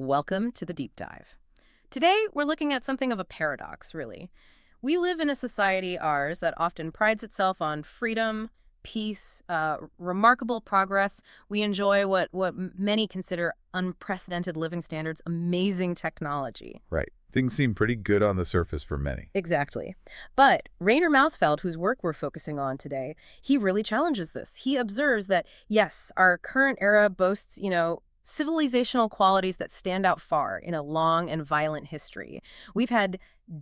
Welcome to the deep dive. Today, we're looking at something of a paradox, really. We live in a society, ours, that often prides itself on freedom, peace, remarkable progress. We enjoy what many consider unprecedented living standards, amazing technology. Right. Things seem pretty good on the surface for many. Exactly. But Rainer Mausfeld, whose work we're focusing on today, he really challenges this. He observes that, yes, our current era boasts, civilizational qualities that stand out far in a long and violent history. We've had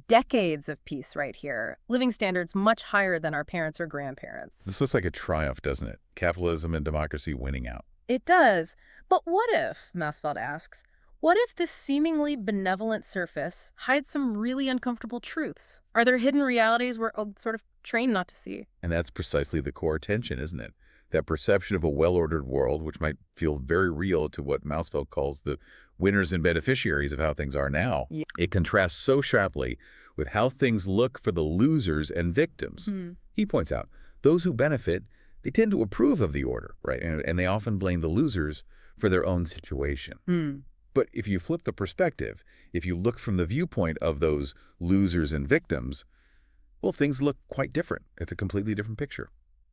decades of peace right here, living standards much higher than our parents or grandparents. This looks like a triumph, doesn't it? Capitalism and democracy winning out. It does. But what if, Mausfeld asks, what if this seemingly benevolent surface hides some really uncomfortable truths? Are there hidden realities we're sort of trained not to see? And that's precisely the core tension, isn't it? That perception of a well-ordered world, which might feel very real to what Mausfeld calls the winners and beneficiaries of how things are now. Yeah. It contrasts so sharply with how things look for the losers and victims. He points out, those who benefit, they tend to approve of the order, right? And they often blame the losers for their own situation. But if you flip the perspective, if you look from the viewpoint of those losers and victims, well, things look quite different. It's a completely different picture.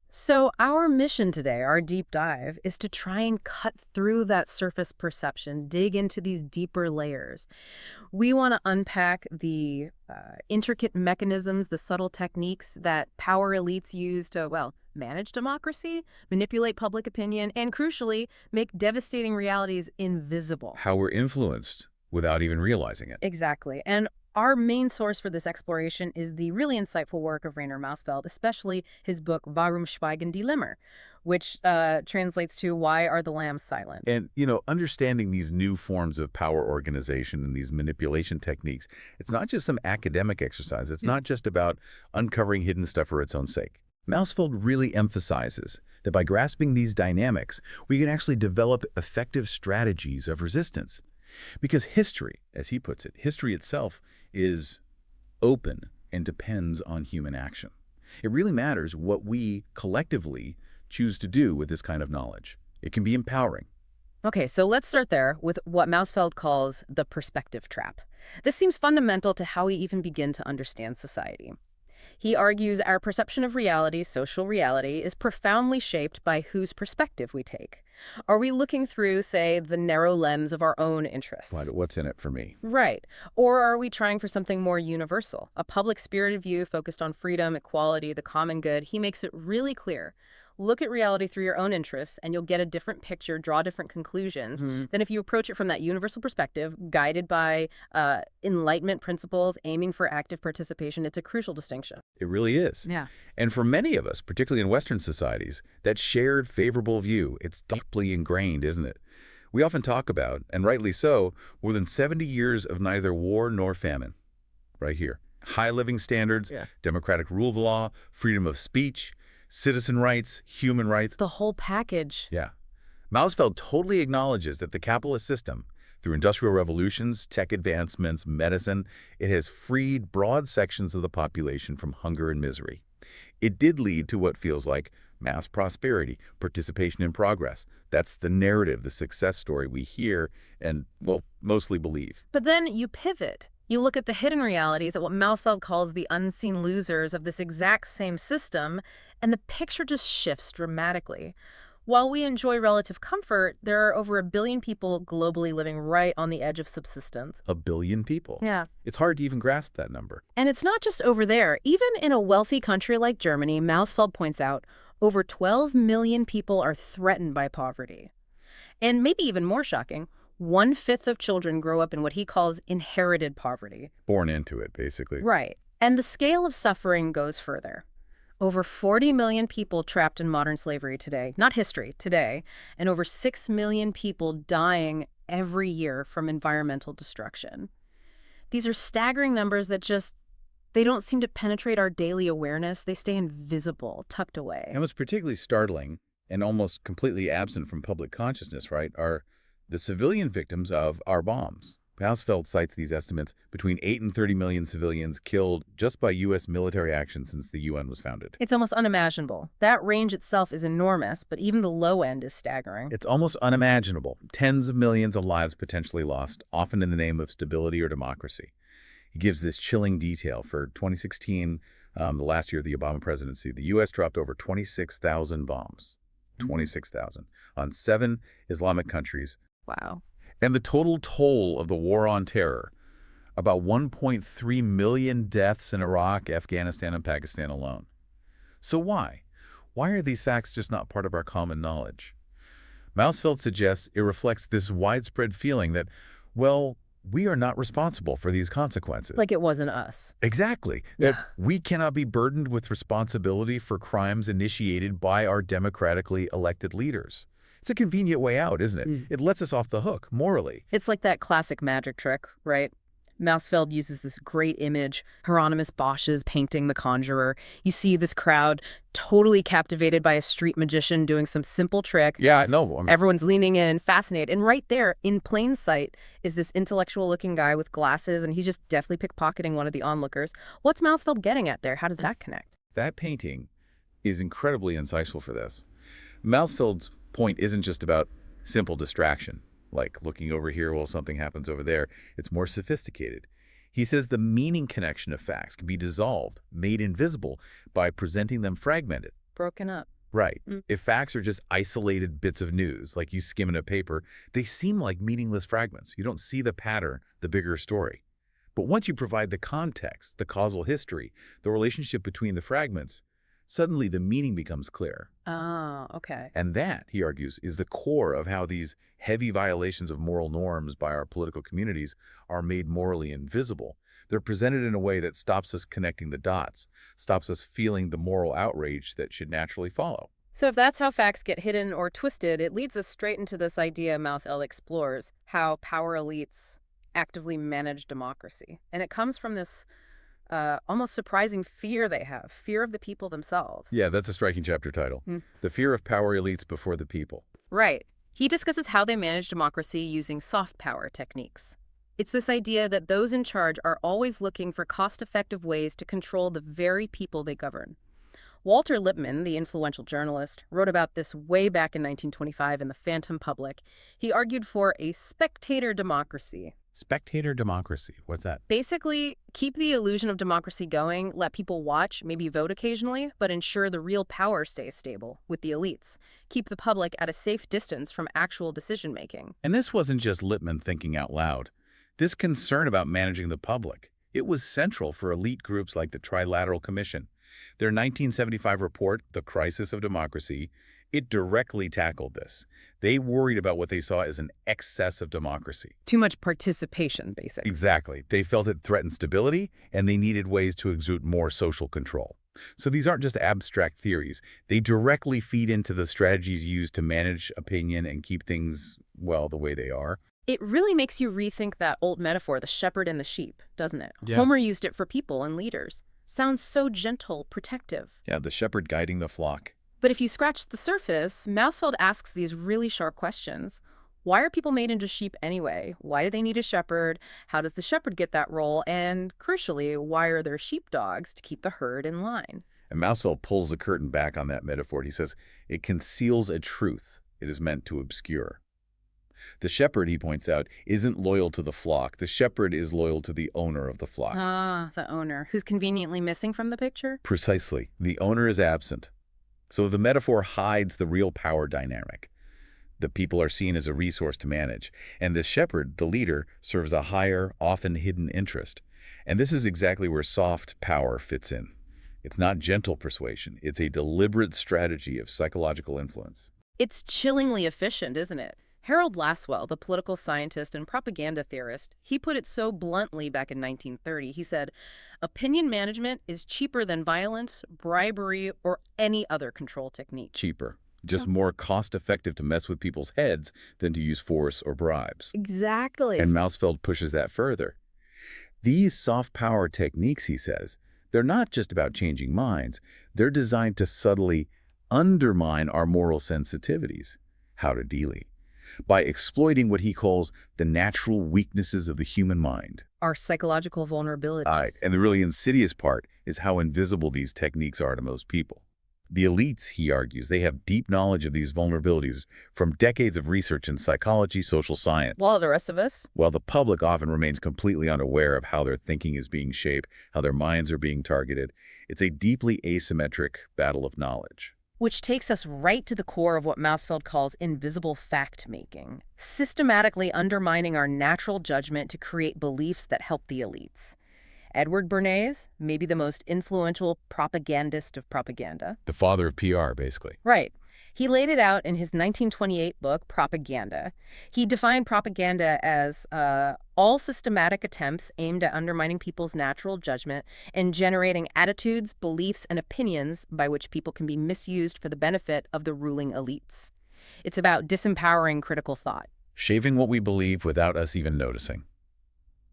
So our mission today, our deep dive, is to try and cut through that surface perception, dig into these deeper layers. We want to unpack the intricate mechanisms, the subtle techniques that power elites use to, manage democracy, manipulate public opinion, and crucially, make devastating realities invisible. How we're influenced without even realizing it. Exactly. And our main source for this exploration is the really insightful work of Rainer Mausfeld, especially his book Warum schweigen die Lämmer, which translates to Why Are the Lambs Silent? And, understanding these new forms of power organization and these manipulation techniques, it's not just some academic exercise. It's not just about uncovering hidden stuff for its own sake. Mausfeld really emphasizes that by grasping these dynamics, we can actually develop effective strategies of resistance. Because history, as he puts it, history itself is open and depends on human action. It really matters what we collectively choose to do with this kind of knowledge. It can be empowering. Okay, so let's start there with what Mausfeld calls the perspective trap. This seems fundamental to how we even begin to understand society. He argues our perception of reality, social reality, is profoundly shaped by whose perspective we take. Are we looking through, say, the narrow lens of our own interests? What's in it for me? Right. Or are we trying for something more universal, a public-spirited view focused on freedom, equality, the common good? He makes it really clear. Look at reality through your own interests, and you'll get a different picture, draw different conclusions than if you approach it from that universal perspective, guided by Enlightenment principles, aiming for active participation. It's a crucial distinction. It really is. Yeah. And for many of us, particularly in Western societies, that shared favorable view, it's deeply ingrained, isn't it? We often talk about, and rightly so, more than 70 years of neither war nor famine. Right here. High living standards, democratic rule of law, freedom of speech, citizen rights, human rights. The whole package. Yeah. Mausfeld totally acknowledges that the capitalist system, through industrial revolutions, tech advancements, medicine, it has freed broad sections of the population from hunger and misery. It did lead to what feels like mass prosperity, participation in progress. That's the narrative, the success story we hear and, mostly believe. But then you pivot. You look at the hidden realities, at what Mausfeld calls the unseen losers of this exact same system, and the picture just shifts dramatically. While we enjoy relative comfort, there are over 1 billion people globally living right on the edge of subsistence. 1 billion people. Yeah. It's hard to even grasp that number. And it's not just over there. Even in a wealthy country like Germany, Mausfeld points out, over 12 million people are threatened by poverty. And maybe even more shocking, 1/5 of children grow up in what he calls inherited poverty. Born into it, basically. Right. And the scale of suffering goes further. Over 40 million people trapped in modern slavery today, not history, today, and over 6 million people dying every year from environmental destruction. These are staggering numbers that they don't seem to penetrate our daily awareness. They stay invisible, tucked away. And what's particularly startling and almost completely absent from public consciousness, right, are the civilian victims of our bombs, Mausfeld cites these estimates between 8 and 30 million civilians killed just by U.S. military action since the UN was founded. It's almost unimaginable. That range itself is enormous, but even the low end is staggering. It's almost unimaginable. Tens of millions of lives potentially lost, often in the name of stability or democracy. He gives this chilling detail. For 2016, the last year of the Obama presidency, the U.S. dropped over 26,000 bombs. 26,000 on 7 Islamic countries. Wow. And the total toll of the war on terror, about 1.3 million deaths in Iraq, Afghanistan, and Pakistan alone. So why? Why are these facts just not part of our common knowledge? Mausfeld suggests it reflects this widespread feeling that, well, we are not responsible for these consequences. Like it wasn't us. Exactly. That we cannot be burdened with responsibility for crimes initiated by our democratically elected leaders. It's a convenient way out, isn't it? It lets us off the hook, morally. It's like that classic magic trick, right? Mausfeld uses this great image, Hieronymus Bosch's painting The Conjurer. You see this crowd totally captivated by a street magician doing some simple trick. Yeah, I know. Everyone's leaning in, fascinated. And right there, in plain sight, is this intellectual-looking guy with glasses, and he's just deftly pickpocketing one of the onlookers. What's Mausfeld getting at there? How does that connect? That painting is incredibly insightful for this. Mausfeld's point isn't just about simple distraction, like looking over here while something happens over there. It's more sophisticated. He says the meaning connection of facts can be dissolved, made invisible, by presenting them fragmented. Broken up. Right. If facts are just isolated bits of news, like you skim in a paper, they seem like meaningless fragments. You don't see the pattern, the bigger story. But once you provide the context, the causal history, the relationship between the fragments, suddenly the meaning becomes clear. Oh, okay. And that, he argues, is the core of how these heavy violations of moral norms by our political communities are made morally invisible. They're presented in a way that stops us connecting the dots, stops us feeling the moral outrage that should naturally follow. So if that's how facts get hidden or twisted, it leads us straight into this idea Mausfeld explores, how power elites actively manage democracy. And it comes from this almost surprising fear they have, fear of the people themselves. Yeah, that's a striking chapter title. The fear of power elites before the people. Right. He discusses how they manage democracy using soft power techniques. It's this idea that those in charge are always looking for cost-effective ways to control the very people they govern. Walter Lippmann, the influential journalist, wrote about this way back in 1925 in The Phantom Public. He argued for a spectator democracy. Spectator democracy, what's that? Basically, keep the illusion of democracy going, let people watch, maybe vote occasionally, but ensure the real power stays stable with the elites. Keep the public at a safe distance from actual decision-making. And this wasn't just Lippmann thinking out loud. This concern about managing the public, it was central for elite groups like the Trilateral Commission. Their 1975 report, The Crisis of Democracy, it directly tackled this. They worried about what they saw as an excess of democracy. Too much participation, basically. Exactly. They felt it threatened stability, and they needed ways to exert more social control. So these aren't just abstract theories. They directly feed into the strategies used to manage opinion and keep things, well, the way they are. It really makes you rethink that old metaphor, the shepherd and the sheep, doesn't it? Yeah. Homer used it for people and leaders. Sounds so gentle, protective. Yeah, the shepherd guiding the flock. But if you scratch the surface, Mausfeld asks these really sharp questions. Why are people made into sheep anyway? Why do they need a shepherd? How does the shepherd get that role? And crucially, why are there sheepdogs to keep the herd in line? And Mausfeld pulls the curtain back on that metaphor. He says, it conceals a truth it is meant to obscure. The shepherd, he points out, isn't loyal to the flock. The shepherd is loyal to the owner of the flock. Ah, the owner, who's conveniently missing from the picture? Precisely. The owner is absent. So the metaphor hides the real power dynamic. The people are seen as a resource to manage, and the shepherd, the leader, serves a higher, often hidden interest. And this is exactly where soft power fits in. It's not gentle persuasion. It's a deliberate strategy of psychological influence. It's chillingly efficient, isn't it? Harold Lasswell, the political scientist and propaganda theorist, he put it so bluntly back in 1930. He said, opinion management is cheaper than violence, bribery, or any other control technique. Cheaper. Just more cost-effective to mess with people's heads than to use force or bribes. Exactly. And Mausfeld pushes that further. These soft power techniques, he says, they're not just about changing minds. They're designed to subtly undermine our moral sensitivities. How to dealie. by exploiting what he calls the natural weaknesses of the human mind. Our psychological vulnerabilities. And the really insidious part is how invisible these techniques are to most people. The elites, he argues, they have deep knowledge of these vulnerabilities from decades of research in psychology, social science. While the rest of us? While the public often remains completely unaware of how their thinking is being shaped, how their minds are being targeted. It's a deeply asymmetric battle of knowledge. Which takes us right to the core of what Mausfeld calls invisible fact-making, systematically undermining our natural judgment to create beliefs that help the elites. Edward Bernays, maybe the most influential propagandist of propaganda. The father of PR, basically. Right. He laid it out in his 1928 book, Propaganda. He defined propaganda as all systematic attempts aimed at undermining people's natural judgment and generating attitudes, beliefs, and opinions by which people can be misused for the benefit of the ruling elites. It's about disempowering critical thought. Shaving what we believe without us even noticing.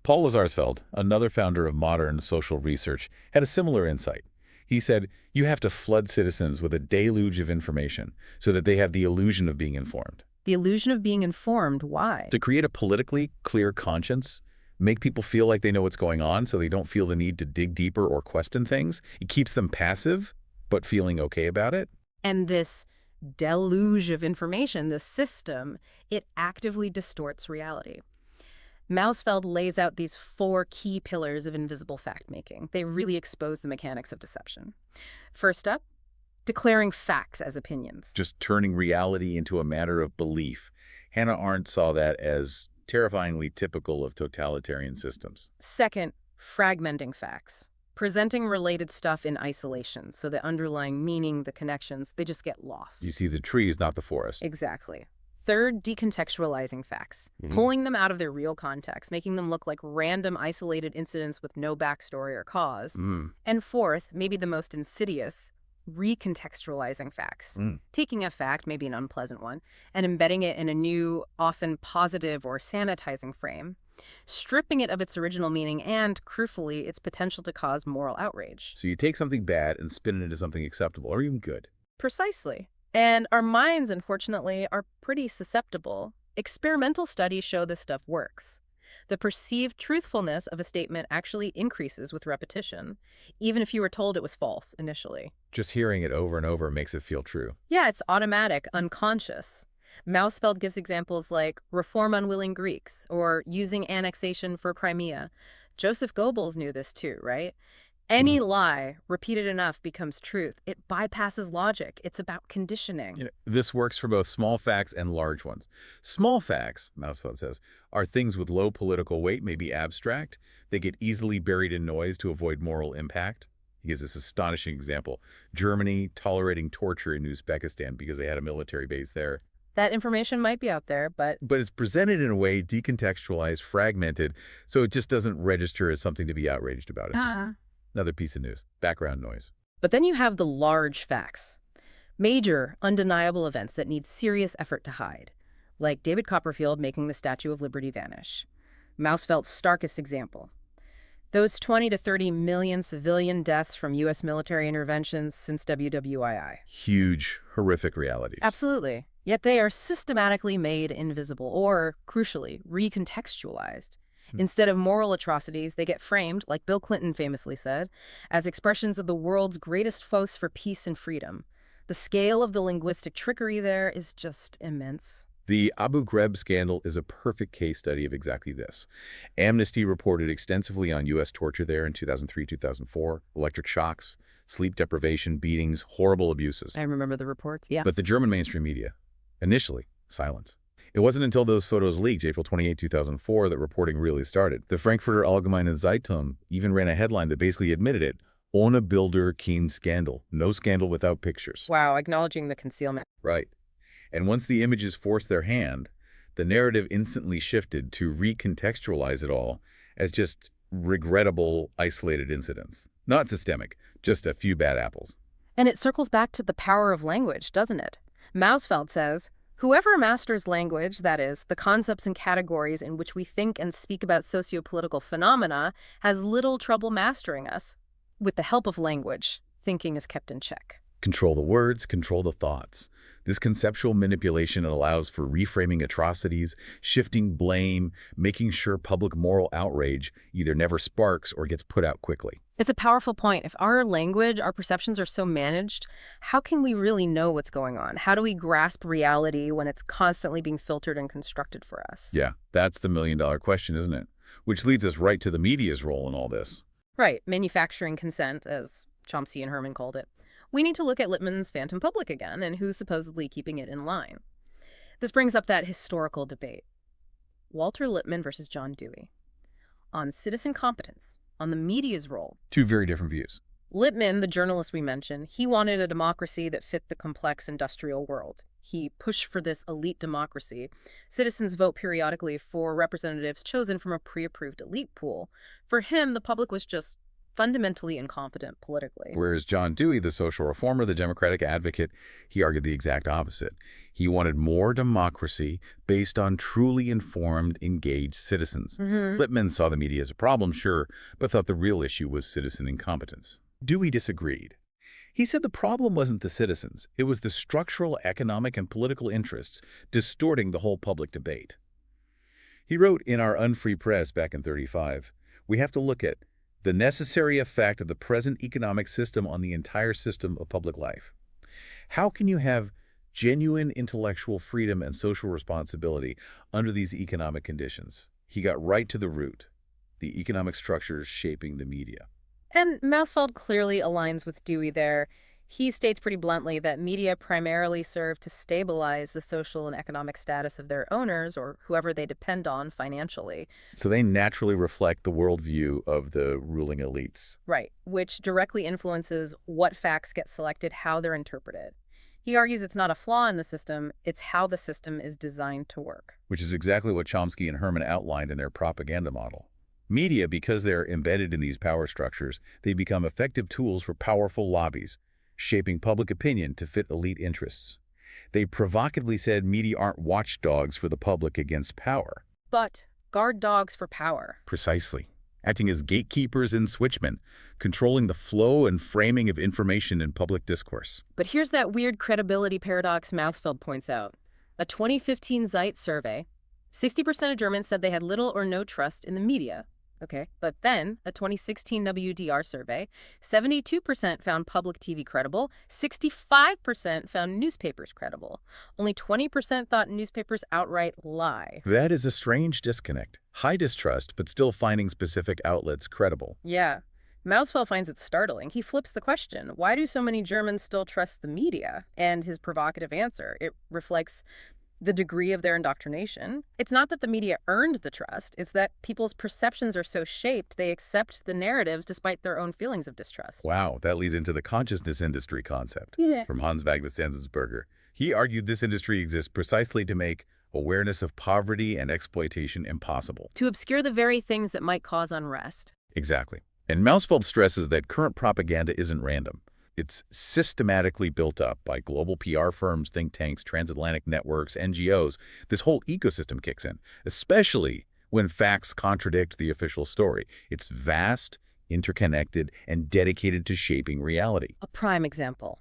Paul Lazarsfeld, another founder of modern social research, had a similar insight. He said, you have to flood citizens with a deluge of information so that they have the illusion of being informed. The illusion of being informed, why? To create a politically clear conscience, make people feel like they know what's going on so they don't feel the need to dig deeper or question things. It keeps them passive, but feeling okay about it. And this deluge of information, this system, it actively distorts reality. Mausfeld lays out these 4 key pillars of invisible fact-making. They really expose the mechanics of deception. First up, declaring facts as opinions. Just turning reality into a matter of belief. Hannah Arendt saw that as terrifyingly typical of totalitarian systems. Second, fragmenting facts. Presenting related stuff in isolation, so the underlying meaning, the connections, they just get lost. You see the trees, not the forest. Exactly. Third, decontextualizing facts, pulling them out of their real context, making them look like random isolated incidents with no backstory or cause. And fourth, maybe the most insidious, recontextualizing facts, taking a fact, maybe an unpleasant one, and embedding it in a new, often positive or sanitizing frame, stripping it of its original meaning and, crucially, its potential to cause moral outrage. So you take something bad and spin it into something acceptable or even good. Precisely. And our minds, unfortunately, are pretty susceptible. Experimental studies show this stuff works. The perceived truthfulness of a statement actually increases with repetition, even if you were told it was false initially. Just hearing it over and over makes it feel true. Yeah, it's automatic, unconscious. Mausfeld gives examples like reform unwilling Greeks or using annexation for Crimea. Joseph Goebbels knew this too, right? Any lie repeated enough becomes truth. It bypasses logic. It's about conditioning. This works for both small facts and large ones. Small facts, Mausfeld says, are things with low political weight, maybe abstract. They get easily buried in noise to avoid moral impact. He gives this astonishing example. Germany tolerating torture in Uzbekistan because they had a military base there. That information might be out there, but it's presented in a way decontextualized, fragmented, so it just doesn't register as something to be outraged about. It's just another piece of news, background noise. But then you have the large facts. Major, undeniable events that need serious effort to hide, like David Copperfield making the Statue of Liberty vanish. Mausfeld's starkest example. Those 20 to 30 million civilian deaths from U.S. military interventions since WWII. Huge, horrific realities. Absolutely. Yet they are systematically made invisible or, crucially, recontextualized. Instead of moral atrocities, they get framed, like Bill Clinton famously said, as expressions of the world's greatest force for peace and freedom. The scale of the linguistic trickery there is just immense. The Abu Ghraib scandal is a perfect case study of exactly this. Amnesty reported extensively on U.S. torture there in 2003-2004, electric shocks, sleep deprivation, beatings, horrible abuses. I remember the reports, yeah. But the German mainstream media, initially, silence. It wasn't until those photos leaked, April 28, 2004, that reporting really started. The Frankfurter Allgemeine Zeitung even ran a headline that basically admitted it. Ohne Bilder kein Skandal. No scandal without pictures. Wow, acknowledging the concealment. Right. And once the images forced their hand, the narrative instantly shifted to recontextualize it all as just regrettable, isolated incidents. Not systemic, just a few bad apples. And it circles back to the power of language, doesn't it? Mausfeld says, whoever masters language, that is, the concepts and categories in which we think and speak about sociopolitical phenomena, has little trouble mastering us. With the help of language, thinking is kept in check. Control the words, control the thoughts. This conceptual manipulation allows for reframing atrocities, shifting blame, making sure public moral outrage either never sparks or gets put out quickly. It's a powerful point. If our language, our perceptions are so managed, how can we really know what's going on? How do we grasp reality when it's constantly being filtered and constructed for us? Yeah, that's the million-dollar question, isn't it? Which leads us right to the media's role in all this. Right, manufacturing consent, as Chomsky and Herman called it. We need to look at Lippmann's phantom public again and who's supposedly keeping it in line. This brings up that historical debate. Walter Lippmann versus John Dewey. On citizen competence, on the media's role. Two very different views. Lippmann, the journalist we mentioned, he wanted a democracy that fit the complex industrial world. He pushed for this elite democracy. Citizens vote periodically for representatives chosen from a pre-approved elite pool. For him, the public was just fundamentally incompetent politically. Whereas John Dewey, the social reformer, the democratic advocate, he argued the exact opposite. He wanted more democracy based on truly informed, engaged citizens. Lippmann saw the media as a problem, sure, but thought the real issue was citizen incompetence. Dewey disagreed. He said the problem wasn't the citizens. It was the structural economic and political interests distorting the whole public debate. He wrote in our Unfree Press back in '35, "We have to look at the necessary effect of the present economic system on the entire system of public life. How can you have genuine intellectual freedom and social responsibility under these economic conditions?" He got right to the root, the economic structures shaping the media. And Mausfeld clearly aligns with Dewey there. He states pretty bluntly that media primarily serve to stabilize the social and economic status of their owners or whoever they depend on financially. So they naturally reflect the worldview of the ruling elites. Right, which directly influences what facts get selected, how they're interpreted. He argues it's not a flaw in the system, it's how the system is designed to work. Which is exactly what Chomsky and Herman outlined in their propaganda model. Media, because they're embedded in these power structures, they become effective tools for powerful lobbies, shaping public opinion to fit elite interests. They provocatively said media aren't watchdogs for the public against power. But guard dogs for power. Precisely. Acting as gatekeepers and switchmen, controlling the flow and framing of information in public discourse. But here's that weird credibility paradox Mausfeld points out. A 2015 Zeit survey, 60% of Germans said they had little or no trust in the media. Okay, but then a 2016 WDR survey, 72% found public TV credible, 65% found newspapers credible. Only 20% thought newspapers outright lie. That is a strange disconnect. High distrust, but still finding specific outlets credible. Yeah. Mausfeld finds it startling. He flips the question, why do so many Germans still trust the media? And his provocative answer, it reflects the degree of their indoctrination. It's not that the media earned the trust, it's that people's perceptions are so shaped they accept the narratives despite their own feelings of distrust. Wow, that leads into the consciousness industry concept from Hans Magnus Enzensberger. He argued this industry exists precisely to make awareness of poverty and exploitation impossible. To obscure the very things that might cause unrest. Exactly. And Mausfeld stresses that current propaganda isn't random. It's systematically built up by global PR firms, think tanks, transatlantic networks, NGOs. This whole ecosystem kicks in, especially when facts contradict the official story. It's vast, interconnected, and dedicated to shaping reality. A prime example,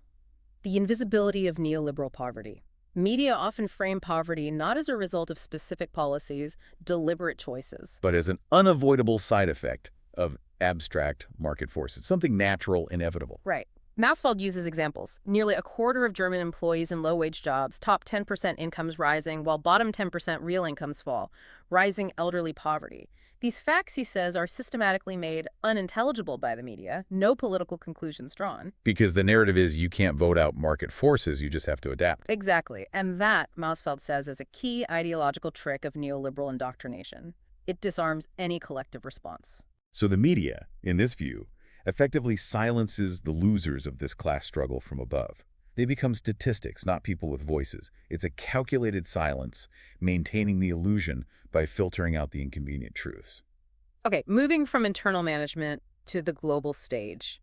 the invisibility of neoliberal poverty. Media often frame poverty not as a result of specific policies, deliberate choices, but as an unavoidable side effect of abstract market forces, something natural, inevitable. Right. Mausfeld uses examples. Nearly a quarter of German employees in low-wage jobs, top 10% incomes rising, while bottom 10% real incomes fall, rising elderly poverty. These facts, he says, are systematically made unintelligible by the media, no political conclusions drawn. Because the narrative is you can't vote out market forces, you just have to adapt. Exactly. And that, Mausfeld says, is a key ideological trick of neoliberal indoctrination. It disarms any collective response. So the media, in this view, effectively silences the losers of this class struggle from above. They become statistics, not people with voices. It's a calculated silence, maintaining the illusion by filtering out the inconvenient truths. Okay, moving from internal management to the global stage,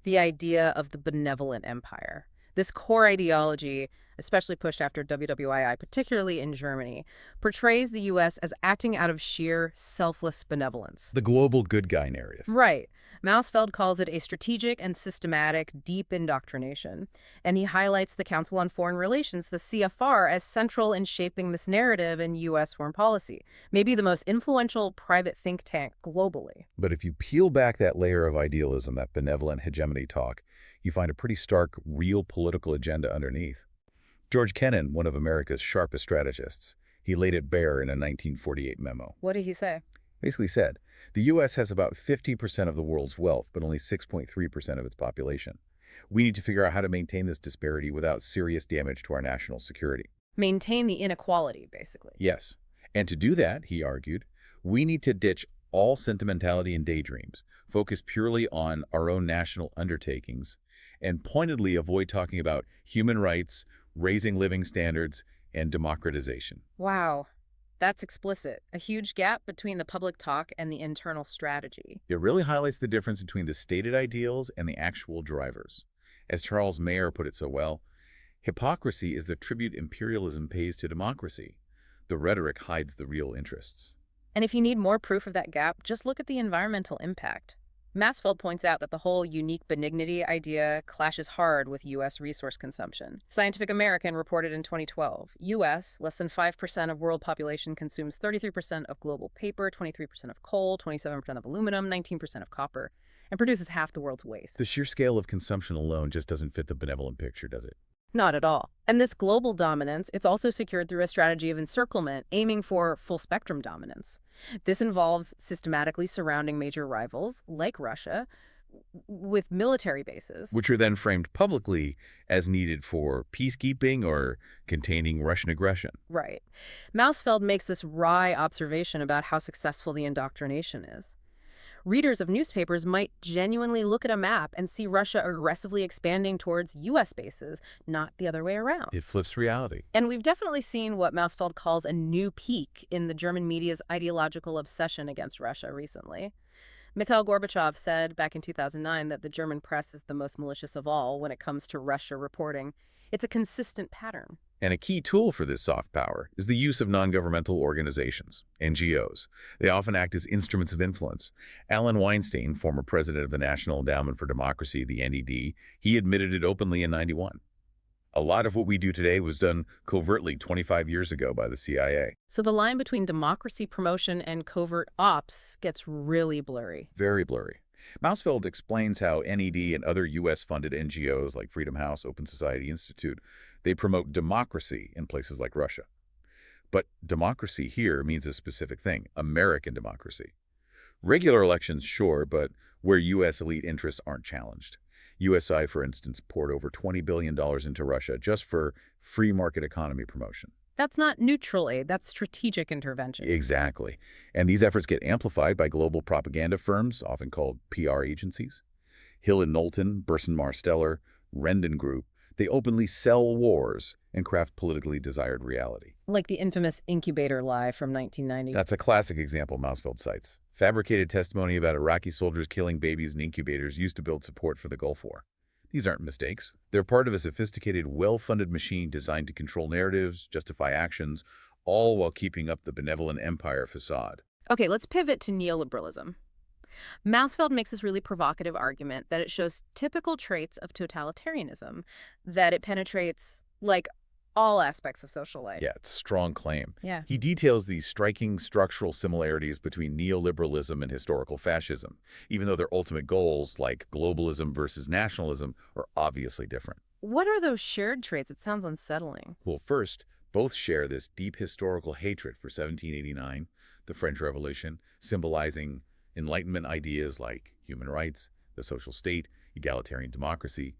the idea of the benevolent empire. This core ideology, especially pushed after WWII, particularly in Germany, portrays the U.S. as acting out of sheer selfless benevolence. The global good guy narrative. Right. Mausfeld calls it a strategic and systematic deep indoctrination, and he highlights the Council on Foreign Relations, the CFR, as central in shaping this narrative in U.S. foreign policy, maybe the most influential private think tank globally. But if you peel back that layer of idealism, that benevolent hegemony talk, you find a pretty stark, real political agenda underneath. George Kennan, one of America's sharpest strategists, he laid it bare in a 1948 memo. What did he say? Basically said, the U.S. has about 50% of the world's wealth, but only 6.3% of its population. We need to figure out how to maintain this disparity without serious damage to our national security. Maintain the inequality, basically. Yes. And to do that, he argued, we need to ditch all sentimentality and daydreams, focus purely on our own national undertakings, and pointedly avoid talking about human rights, raising living standards, and democratization. Wow. That's explicit. A huge gap between the public talk and the internal strategy. It really highlights the difference between the stated ideals and the actual drivers. As Charles Mayer put it so well, hypocrisy is the tribute imperialism pays to democracy. The rhetoric hides the real interests. And if you need more proof of that gap, just look at the environmental impact. Mausfeld points out that the whole unique benignity idea clashes hard with U.S. resource consumption. Scientific American reported in 2012, U.S., less than 5% of world population consumes 33% of global paper, 23% of coal, 27% of aluminum, 19% of copper, and produces half the world's waste. The sheer scale of consumption alone just doesn't fit the benevolent picture, does it? Not at all. And this global dominance, it's also secured through a strategy of encirclement, aiming for full-spectrum dominance. This involves systematically surrounding major rivals, like Russia, with military bases. Which are then framed publicly as needed for peacekeeping or containing Russian aggression. Right. Mausfeld makes this wry observation about how successful the indoctrination is. Readers of newspapers might genuinely look at a map and see Russia aggressively expanding towards U.S. bases, not the other way around. It flips reality. And we've definitely seen what Mausfeld calls a new peak in the German media's ideological obsession against Russia recently. Mikhail Gorbachev said back in 2009 that the German press is the most malicious of all when it comes to Russia reporting. It's a consistent pattern. And a key tool for this soft power is the use of non-governmental organizations, NGOs. They often act as instruments of influence. Alan Weinstein, former president of the National Endowment for Democracy, the NED, he admitted it openly in '91. A lot of what we do today was done covertly 25 years ago by the CIA. So the line between democracy promotion and covert ops gets really blurry. Very blurry. Mausfeld explains how NED and other U.S.-funded NGOs like Freedom House, Open Society Institute, they promote democracy in places like Russia. But democracy here means a specific thing, American democracy. Regular elections, sure, but where U.S. elite interests aren't challenged. USI, for instance, poured over $20 billion into Russia just for free market economy promotion. That's not neutral aid, that's strategic intervention. Exactly. And these efforts get amplified by global propaganda firms, often called PR agencies. Hill and Knowlton, Burson Marsteller, Rendon Group, they openly sell wars and craft politically desired reality. Like the infamous incubator lie from 1990. That's a classic example Mausfeld cites. Fabricated testimony about Iraqi soldiers killing babies in incubators used to build support for the Gulf War. These aren't mistakes. They're part of a sophisticated, well-funded machine designed to control narratives, justify actions, all while keeping up the benevolent empire facade. Okay, let's pivot to neoliberalism. Mausfeld makes this really provocative argument that it shows typical traits of totalitarianism, that it penetrates, like, all aspects of social life. Yeah, it's a strong claim. Yeah. He details these striking structural similarities between neoliberalism and historical fascism, even though their ultimate goals, like globalism versus nationalism, are obviously different. What are those shared traits? It sounds unsettling. Well, first, both share this deep historical hatred for 1789, the French Revolution, symbolizing Enlightenment ideas like human rights, the social state, egalitarian democracy.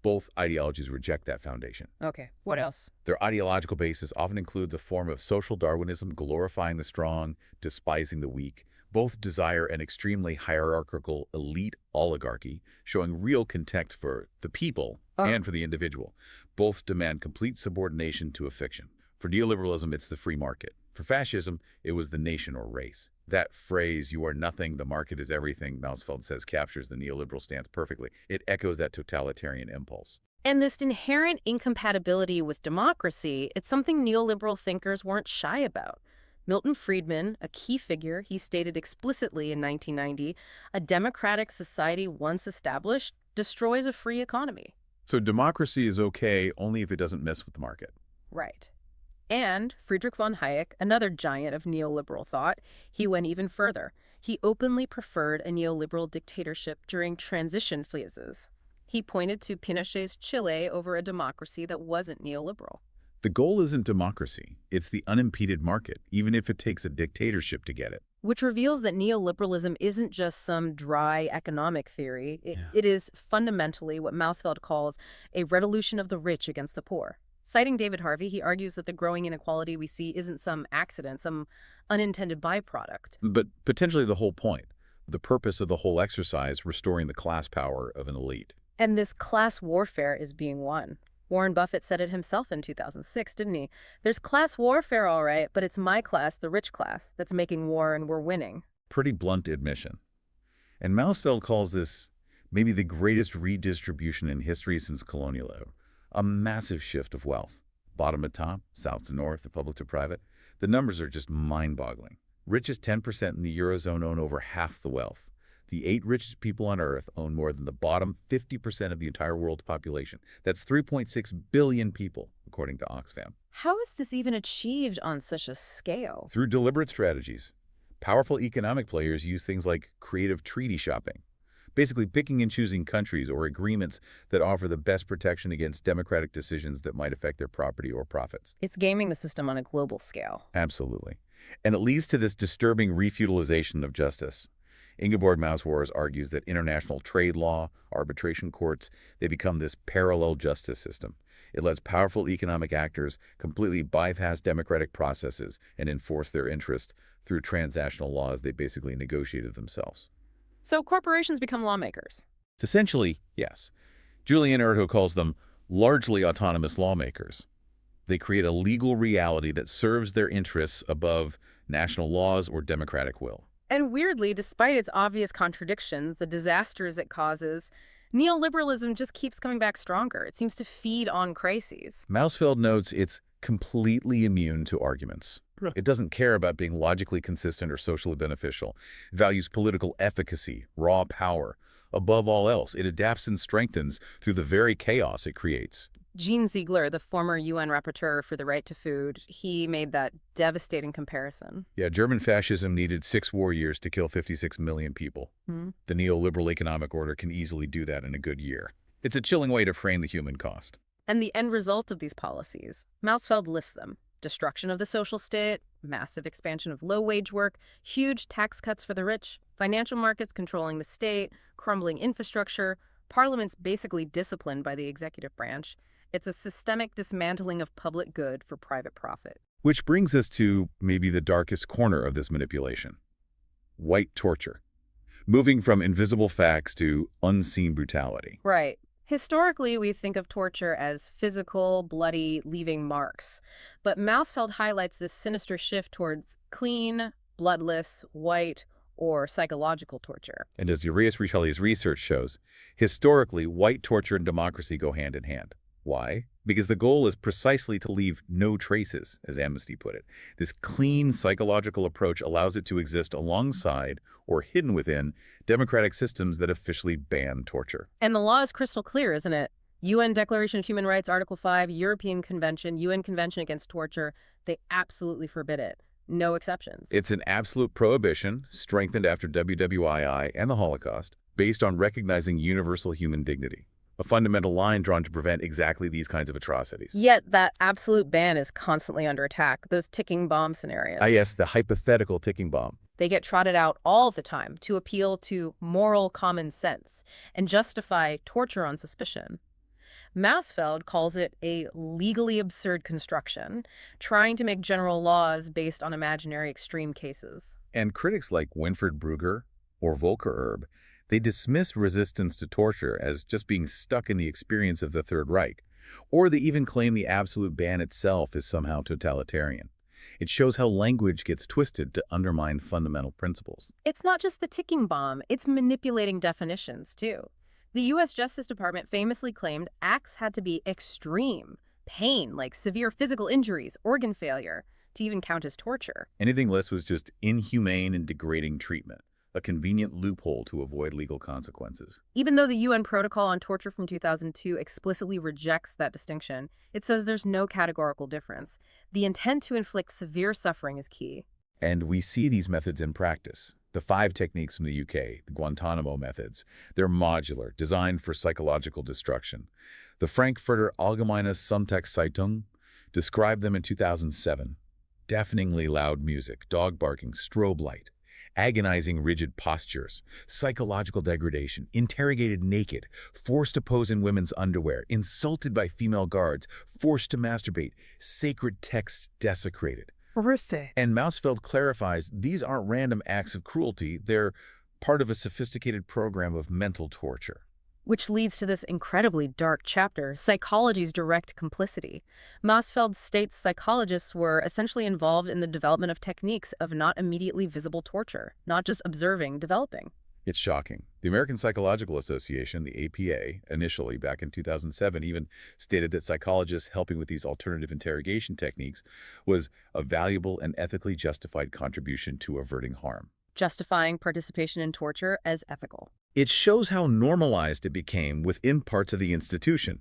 Both ideologies reject that foundation. Okay, what else? Their ideological basis often includes a form of social Darwinism, glorifying the strong, despising the weak. Both desire an extremely hierarchical elite oligarchy, showing real contempt for the people and for the individual. Both demand complete subordination to a fiction. For neoliberalism, it's the free market. For fascism, it was the nation or race. That phrase, "you are nothing, the market is everything," Mausfeld says captures the neoliberal stance perfectly. It echoes that totalitarian impulse. And this inherent incompatibility with democracy, it's something neoliberal thinkers weren't shy about. Milton Friedman, a key figure, he stated explicitly in 1990, a democratic society once established destroys a free economy. So democracy is okay only if it doesn't mess with the market. Right. And Friedrich von Hayek, another giant of neoliberal thought, he went even further. He openly preferred a neoliberal dictatorship during transition phases. He pointed to Pinochet's Chile over a democracy that wasn't neoliberal. The goal isn't democracy. It's the unimpeded market, even if it takes a dictatorship to get it. Which reveals that neoliberalism isn't just some dry economic theory. It is fundamentally what Mausfeld calls a revolution of the rich against the poor. Citing David Harvey, he argues that the growing inequality we see isn't some accident, some unintended byproduct. But potentially the whole point, the purpose of the whole exercise, restoring the class power of an elite. And this class warfare is being won. Warren Buffett said it himself in 2006, didn't he? There's class warfare, all right, but it's my class, the rich class, that's making war and we're winning. Pretty blunt admission. And Mausfeld calls this maybe the greatest redistribution in history since colonialism. A massive shift of wealth. Bottom to top, south to north, public to private. The numbers are just mind-boggling. Richest 10% in the Eurozone own over half the wealth. The 8 richest people on Earth own more than the bottom 50% of the entire world's population. That's 3.6 billion people, according to Oxfam. How is this even achieved on such a scale? Through deliberate strategies. Powerful economic players use things like creative treaty shopping, basically picking and choosing countries or agreements that offer the best protection against democratic decisions that might affect their property or profits. It's gaming the system on a global scale. Absolutely. And it leads to this disturbing refeudalization of justice. Ingeborg Mauswars argues that international trade law, arbitration courts, they become this parallel justice system. It lets powerful economic actors completely bypass democratic processes and enforce their interest through transnational laws they basically negotiated themselves. So corporations become lawmakers. Essentially, yes. Julian Erto calls them largely autonomous lawmakers. They create a legal reality that serves their interests above national laws or democratic will. And weirdly, despite its obvious contradictions, the disasters it causes, neoliberalism just keeps coming back stronger. It seems to feed on crises. Mausfeld notes it's completely immune to arguments. It doesn't care about being logically consistent or socially beneficial. It values political efficacy, raw power. Above all else, it adapts and strengthens through the very chaos it creates. Gene Ziegler, the former UN rapporteur for the right to food, he made that devastating comparison. Yeah, German fascism needed 6 war years to kill 56 million people. The neoliberal economic order can easily do that in a good year. It's a chilling way to frame the human cost. And the end result of these policies, Mausfeld lists them. Destruction of the social state, massive expansion of low-wage work, huge tax cuts for the rich, financial markets controlling the state, crumbling infrastructure, parliaments basically disciplined by the executive branch. It's a systemic dismantling of public good for private profit. Which brings us to maybe the darkest corner of this manipulation. White torture. Moving from invisible facts to unseen brutality. Right. Historically, we think of torture as physical, bloody, leaving marks. But Mausfeld highlights this sinister shift towards clean, bloodless, white, or psychological torture. And as Urias Richelieu's research shows, historically, white torture and democracy go hand in hand. Why? Because the goal is precisely to leave no traces, as Amnesty put it. This clean psychological approach allows it to exist alongside or hidden within democratic systems that officially ban torture. And the law is crystal clear, isn't it? UN Declaration of Human Rights, Article 5, European Convention, UN Convention Against Torture, they absolutely forbid it. No exceptions. It's an absolute prohibition, strengthened after WWII and the Holocaust, based on recognizing universal human dignity. A fundamental line drawn to prevent exactly these kinds of atrocities. Yet that absolute ban is constantly under attack, those ticking bomb scenarios. Ah, yes, the hypothetical ticking bomb. They get trotted out all the time to appeal to moral common sense and justify torture on suspicion. Mausfeld calls it a legally absurd construction, trying to make general laws based on imaginary extreme cases. And critics like Winfried Brugger or Volker Erb, they dismiss resistance to torture as just being stuck in the experience of the Third Reich, or they even claim the absolute ban itself is somehow totalitarian. It shows how language gets twisted to undermine fundamental principles. It's not just the ticking bomb, it's manipulating definitions, too. The U.S. Justice Department famously claimed acts had to be extreme, pain like severe physical injuries, organ failure. to even count as torture. Anything less was just inhumane and degrading treatment, a convenient loophole to avoid legal consequences. Even though the UN Protocol on Torture from 2002 explicitly rejects that distinction, it says there's no categorical difference. The intent to inflict severe suffering is key. And we see these methods in practice. The 5 techniques from the UK, the Guantanamo methods, they're modular, designed for psychological destruction. The Frankfurter Allgemeine Sonntagszeitung described them in 2007. Deafeningly loud music, dog barking, strobe light, agonizing rigid postures, psychological degradation, interrogated naked, forced to pose in women's underwear, insulted by female guards, forced to masturbate, sacred texts desecrated. Horrific. And Mausfeld clarifies these aren't random acts of cruelty, they're part of a sophisticated program of mental torture. Which leads to this incredibly dark chapter, psychology's direct complicity. Mausfeld states psychologists were essentially involved in the development of techniques of not immediately visible torture, not just observing, developing. It's shocking. The American Psychological Association, the APA, initially back in 2007, even stated that psychologists helping with these alternative interrogation techniques was a valuable and ethically justified contribution to averting harm. Justifying participation in torture as ethical. It shows how normalized it became within parts of the institution,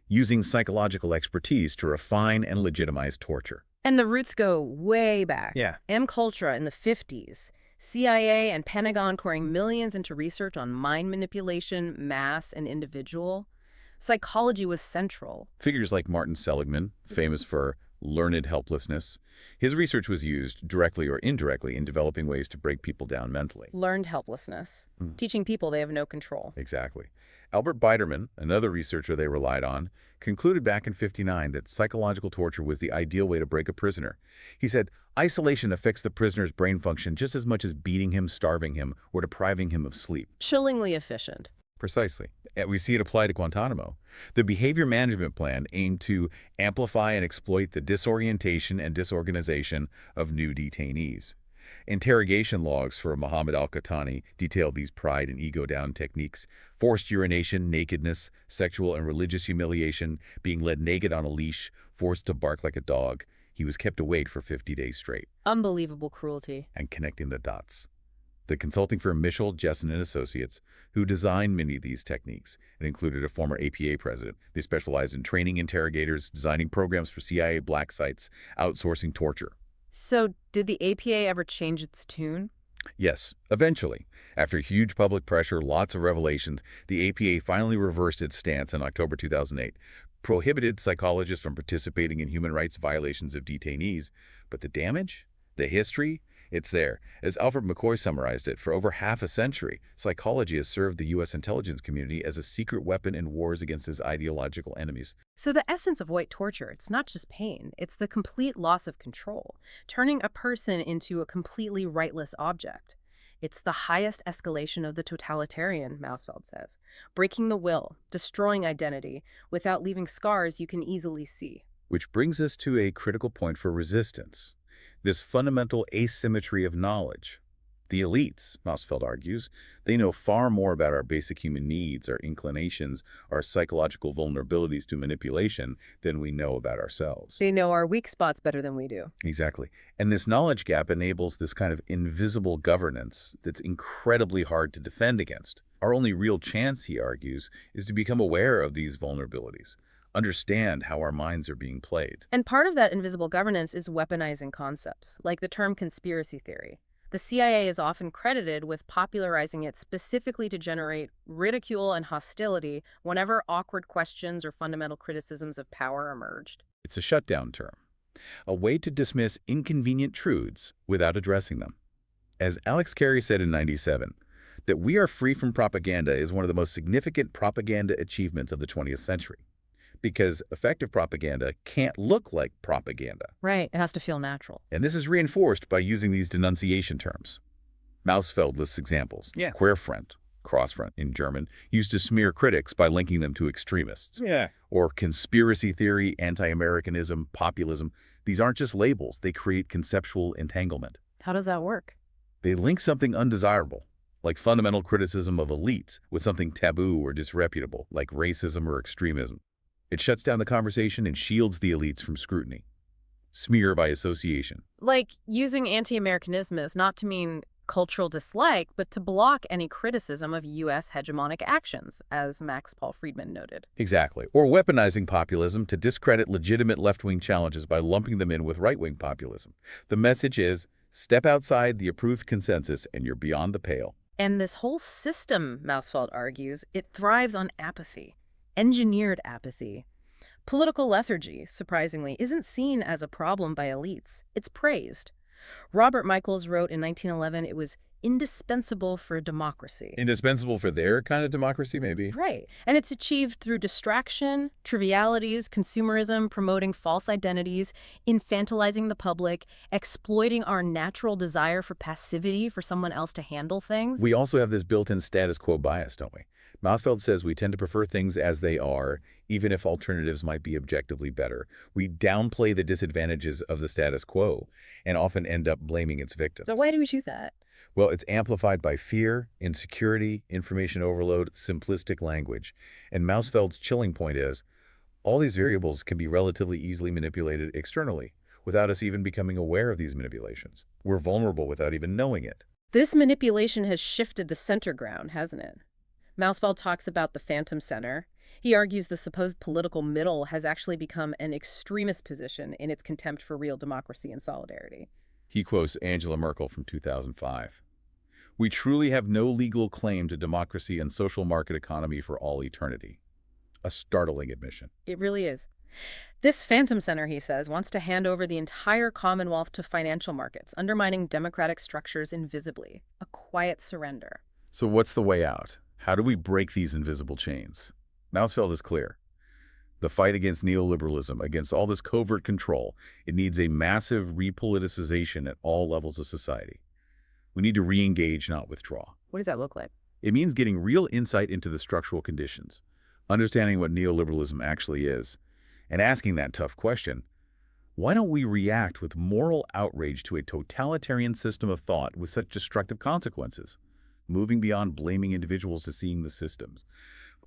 using psychological expertise to refine and legitimize torture. And the roots go way back. Yeah. M-Cultura in the 50s. CIA and Pentagon pouring millions into research on mind manipulation, mass, and individual. Psychology was central. Figures like Martin Seligman, famous for learned helplessness, his research was used directly or indirectly in developing ways to break people down mentally. Learned helplessness. Teaching people they have no control. Exactly. Albert Biderman, another researcher they relied on, concluded back in '59 that psychological torture was the ideal way to break a prisoner. He said, isolation affects the prisoner's brain function just as much as beating him, starving him, or depriving him of sleep. Chillingly efficient. Precisely. And we see it applied to Guantanamo. The behavior management plan aimed to amplify and exploit the disorientation and disorganization of new detainees. Interrogation logs for Mohammed al-Qahtani detailed these pride and ego-down techniques: forced urination, nakedness, sexual and religious humiliation, being led naked on a leash, forced to bark like a dog. He was kept awake for 50 days straight. Unbelievable cruelty. And connecting the dots. The consulting firm Mitchell, Jessen & Associates, who designed many of these techniques, and included a former APA president. They specialized in training interrogators, designing programs for CIA black sites, outsourcing torture. So, did the APA ever change its tune? Yes, eventually. After huge public pressure, lots of revelations, the APA finally reversed its stance in October 2008, prohibited psychologists from participating in human rights violations of detainees. But the damage? The history? It's there. As Alfred McCoy summarized it, for over half a century, psychology has served the U.S. intelligence community as a secret weapon in wars against its ideological enemies. So the essence of white torture, it's not just pain, it's the complete loss of control, turning a person into a completely rightless object. It's the highest escalation of the totalitarian, Mausfeld says, breaking the will, destroying identity, without leaving scars you can easily see. Which brings us to a critical point for resistance. This fundamental asymmetry of knowledge. The elites, Mausfeld argues, they know far more about our basic human needs, our inclinations, our psychological vulnerabilities to manipulation than we know about ourselves. They know our weak spots better than we do. Exactly. And this knowledge gap enables this kind of invisible governance that's incredibly hard to defend against. Our only real chance, he argues, is to become aware of these vulnerabilities. Understand how our minds are being played. And part of that invisible governance is weaponizing concepts, like the term conspiracy theory. The CIA is often credited with popularizing it specifically to generate ridicule and hostility whenever awkward questions or fundamental criticisms of power emerged. It's a shutdown term, a way to dismiss inconvenient truths without addressing them. As Alex Carey said in '97, that we are free from propaganda is one of the most significant propaganda achievements of the 20th century. Because effective propaganda can't look like propaganda. Right, it has to feel natural. And this is reinforced by using these denunciation terms. Mausfeld lists examples. Querfront, crossfront in German, used to smear critics by linking them to extremists. Or conspiracy theory, anti-Americanism, populism. These aren't just labels, they create conceptual entanglement. How does that work? They link something undesirable, like fundamental criticism of elites, with something taboo or disreputable, like racism or extremism. It shuts down the conversation and shields the elites from scrutiny. Smear by association. Like using anti-Americanism as not to mean cultural dislike, but to block any criticism of U.S. hegemonic actions, as Max Paul Friedman noted. Exactly. Or weaponizing populism to discredit legitimate left-wing challenges by lumping them in with right-wing populism. The message is, step outside the approved consensus and you're beyond the pale. And this whole system, Mausfeld argues, it thrives on apathy, engineered apathy. Political lethargy, surprisingly, isn't seen as a problem by elites. It's praised. Robert Michaels wrote in 1911 it was indispensable for democracy. Indispensable for their kind of democracy, maybe? Right. And it's achieved through distraction, trivialities, consumerism, promoting false identities, infantilizing the public, exploiting our natural desire for passivity for someone else to handle things. We also have this built-in status quo bias, don't we? Mausfeld says we tend to prefer things as they are, even if alternatives might be objectively better. We downplay the disadvantages of the status quo and often end up blaming its victims. So why do we do that? Well, it's amplified by fear, insecurity, information overload, simplistic language. And Mausfeld's chilling point is, all these variables can be relatively easily manipulated externally, without us even becoming aware of these manipulations. We're vulnerable without even knowing it. This manipulation has shifted the center ground, hasn't it? Mausfeld talks about the phantom center. He argues the supposed political middle has actually become an extremist position in its contempt for real democracy and solidarity. He quotes Angela Merkel from 2005. We truly have no legal claim to democracy and social market economy for all eternity. A startling admission. It really is. This phantom center, he says, wants to hand over the entire Commonwealth to financial markets, undermining democratic structures invisibly. A quiet surrender. So what's the way out? How do we break these invisible chains? Mausfeld is clear. The fight against neoliberalism, against all this covert control, it needs a massive repoliticization at all levels of society. We need to re-engage, not withdraw. What does that look like? It means getting real insight into the structural conditions, understanding what neoliberalism actually is, and asking that tough question, why don't we react with moral outrage to a totalitarian system of thought with such destructive consequences? Moving beyond blaming individuals to seeing the systems.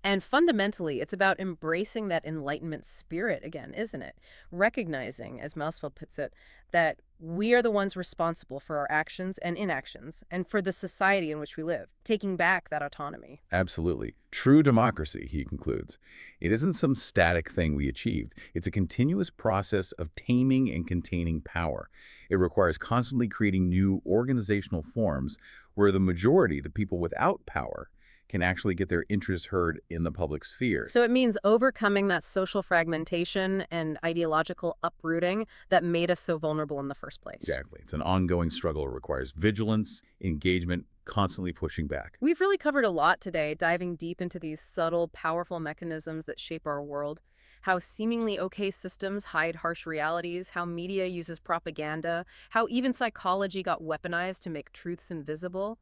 And fundamentally, it's about embracing that Enlightenment spirit again, isn't it? Recognizing, as Mausfeld puts it, that we are the ones responsible for our actions and inactions, and for the society in which we live, taking back that autonomy. Absolutely. True democracy, he concludes. It isn't some static thing we achieved. It's a continuous process of taming and containing power. It requires constantly creating new organizational forms where the majority, the people without power, can actually get their interests heard in the public sphere. So it means overcoming that social fragmentation and ideological uprooting that made us so vulnerable in the first place. Exactly. It's an ongoing struggle. It requires vigilance, engagement, constantly pushing back. We've really covered a lot today, diving deep into these subtle, powerful mechanisms that shape our world. How seemingly okay systems hide harsh realities, how media uses propaganda, how even psychology got weaponized to make truths invisible.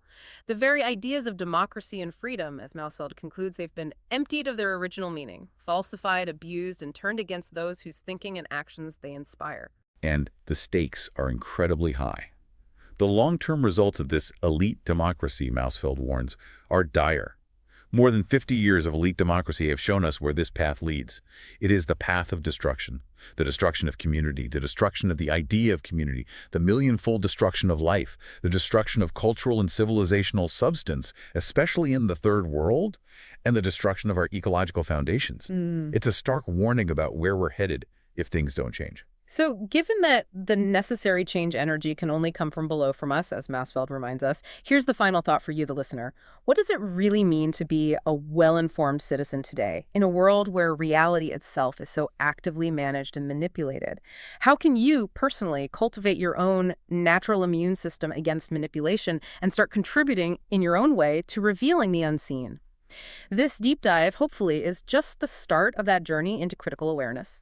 The very ideas of democracy and freedom, as Mausfeld concludes, they've been emptied of their original meaning, falsified, abused, and turned against those whose thinking and actions they inspire. And the stakes are incredibly high. The long-term results of this elite democracy, Mausfeld warns, are dire. More than 50 years of elite democracy have shown us where this path leads. It is the path of destruction, the destruction of community, the destruction of the idea of community, the millionfold destruction of life, the destruction of cultural and civilizational substance, especially in the third world, and the destruction of our ecological foundations. It's a stark warning about where we're headed if things don't change. So given that the necessary change energy can only come from below from us, as Mausfeld reminds us, here's the final thought for you, the listener. What does it really mean to be a well-informed citizen today in a world where reality itself is so actively managed and manipulated? How can you personally cultivate your own natural immune system against manipulation and start contributing in your own way to revealing the unseen? This deep dive, hopefully, is just the start of that journey into critical awareness.